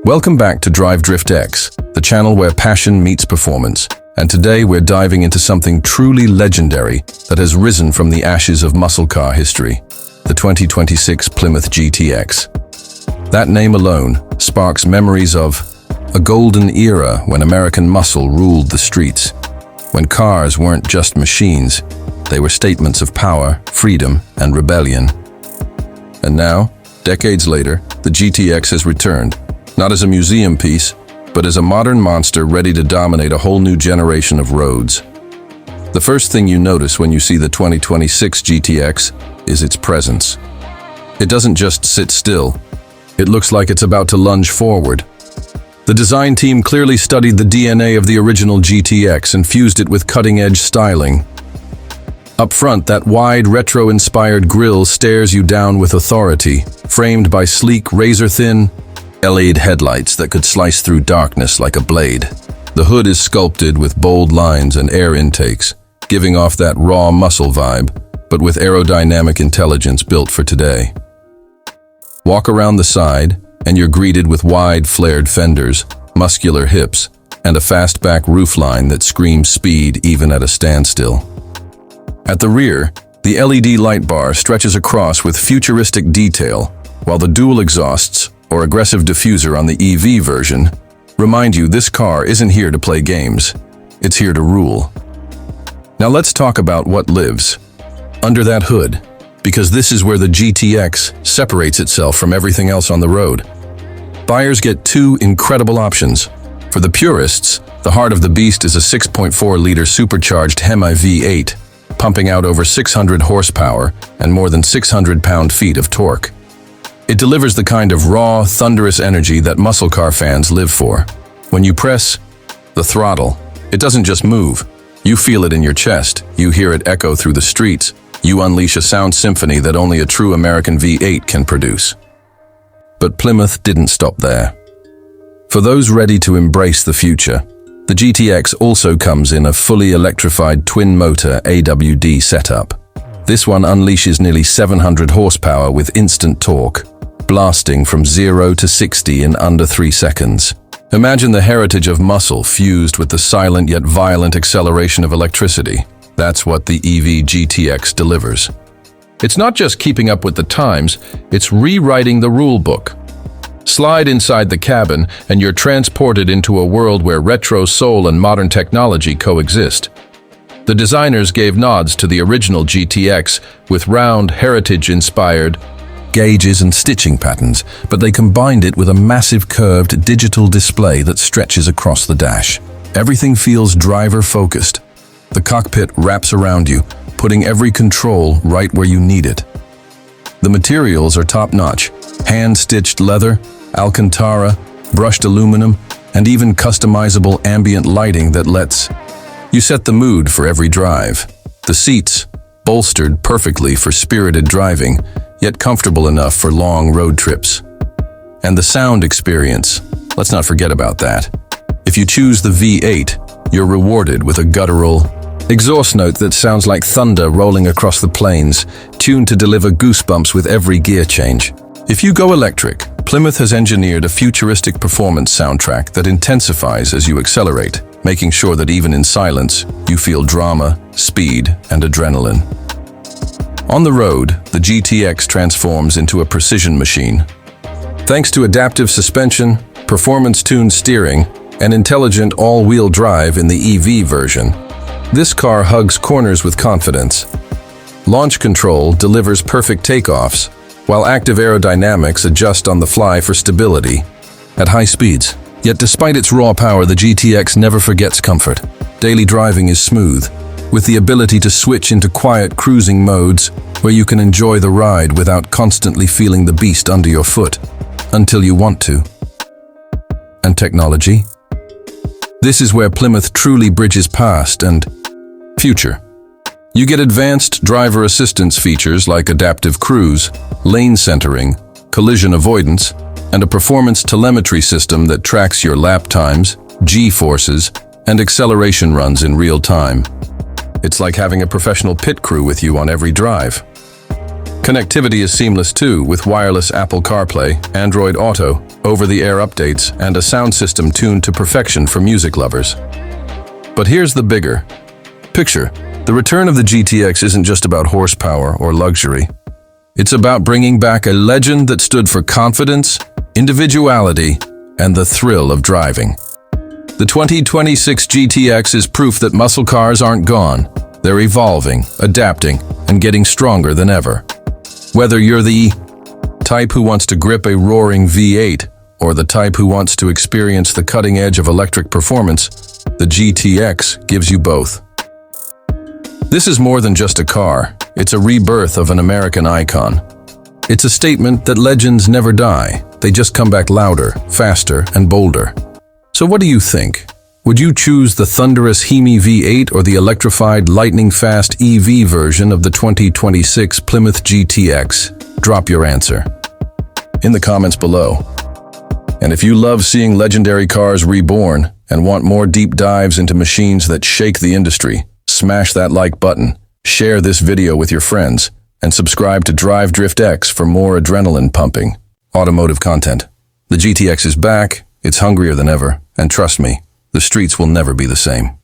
Welcome back to DriveDriftX, the channel where passion meets performance. And today we're diving into something truly legendary that has risen from the ashes of muscle car history, the 2026 Plymouth GTX. That name alone sparks memories of a golden era when American muscle ruled the streets, when cars weren't just machines, they were statements of power, freedom, and rebellion. And now, decades later, the GTX has returned, not as a museum piece, but as a modern monster ready to dominate a whole new generation of roads. The first thing you notice when you see the 2026 GTX is its presence. It doesn't just sit still, it looks like it's about to lunge forward. The design team clearly studied the DNA of the original GTX and fused it with cutting-edge styling. Up front, that wide, retro-inspired grille stares you down with authority, framed by sleek, razor-thin LED headlights that could slice through darkness like a blade. The hood is sculpted with bold lines and air intakes, giving off that raw muscle vibe, but with aerodynamic intelligence built for today. Walk around the side, and you're greeted with wide, flared fenders, muscular hips, and a fastback roofline that screams speed even at a standstill. At the rear, the LED light bar stretches across with futuristic detail, while the dual exhausts, or aggressive diffuser on the EV version, remind you this car isn't here to play games, it's here to rule. Now let's talk about what lives under that hood, because this is where the GTX separates itself from everything else on the road. Buyers get two incredible options. For the purists, the heart of the beast is a 6.4-liter supercharged HEMI V8, pumping out over 600 horsepower and more than 600 pound-feet of torque. It delivers the kind of raw, thunderous energy that muscle car fans live for. When you press the throttle, it doesn't just move. You feel it in your chest, you hear it echo through the streets, you unleash a sound symphony that only a true American V8 can produce. But Plymouth didn't stop there. For those ready to embrace the future, the GTX also comes in a fully electrified twin-motor AWD setup. This one unleashes nearly 700 horsepower with instant torque, blasting from 0 to 60 in under 3 seconds. Imagine the heritage of muscle fused with the silent yet violent acceleration of electricity. That's what the EV GTX delivers. It's not just keeping up with the times, it's rewriting the rule book. Slide inside the cabin and you're transported into a world where retro soul and modern technology coexist. The designers gave nods to the original GTX with round, heritage-inspired gauges and stitching patterns, but they combined it with a massive curved digital display that stretches across the dash. Everything feels driver-focused. The cockpit wraps around you, putting every control right where you need it. The materials are top-notch: hand-stitched leather, Alcantara, brushed aluminum, and even customizable ambient lighting that lets you set the mood for every drive. The seats, bolstered perfectly for spirited driving, yet comfortable enough for long road trips. And the sound experience, let's not forget about that. If you choose the V8, you're rewarded with a guttural exhaust note that sounds like thunder rolling across the plains, tuned to deliver goosebumps with every gear change. If you go electric, Plymouth has engineered a futuristic performance soundtrack that intensifies as you accelerate, making sure that even in silence, you feel drama, speed, and adrenaline. On the road, the GTX transforms into a precision machine. Thanks to adaptive suspension, performance-tuned steering, and intelligent all-wheel drive in the EV version, this car hugs corners with confidence. Launch control delivers perfect takeoffs, while active aerodynamics adjust on the fly for stability at high speeds. Yet despite its raw power, the GTX never forgets comfort. Daily driving is smooth, with the ability to switch into quiet cruising modes where you can enjoy the ride without constantly feeling the beast under your foot, until you want to. And technology? This is where Plymouth truly bridges past and future. You get advanced driver assistance features like adaptive cruise, lane centering, collision avoidance, and a performance telemetry system that tracks your lap times, G-forces, and acceleration runs in real time. It's like having a professional pit crew with you on every drive. Connectivity is seamless too, with wireless Apple CarPlay, Android Auto, over-the-air updates, and a sound system tuned to perfection for music lovers. But here's the bigger picture. The return of the GTX isn't just about horsepower or luxury. It's about bringing back a legend that stood for confidence, individuality, and the thrill of driving. The 2026 GTX is proof that muscle cars aren't gone. They're evolving, adapting, and getting stronger than ever. Whether you're the type who wants to grip a roaring V8 or the type who wants to experience the cutting edge of electric performance, the GTX gives you both. This is more than just a car. It's a rebirth of an American icon. It's a statement that legends never die. They just come back louder, faster, and bolder. So what do you think? Would you choose the thunderous HEMI V8 or the electrified lightning-fast EV version of the 2026 Plymouth GTX? Drop your answer in the comments below. And if you love seeing legendary cars reborn and want more deep dives into machines that shake the industry, smash that like button, share this video with your friends, and subscribe to DriveDriftX for more adrenaline-pumping automotive content. The GTX is back, it's hungrier than ever, and trust me, the streets will never be the same.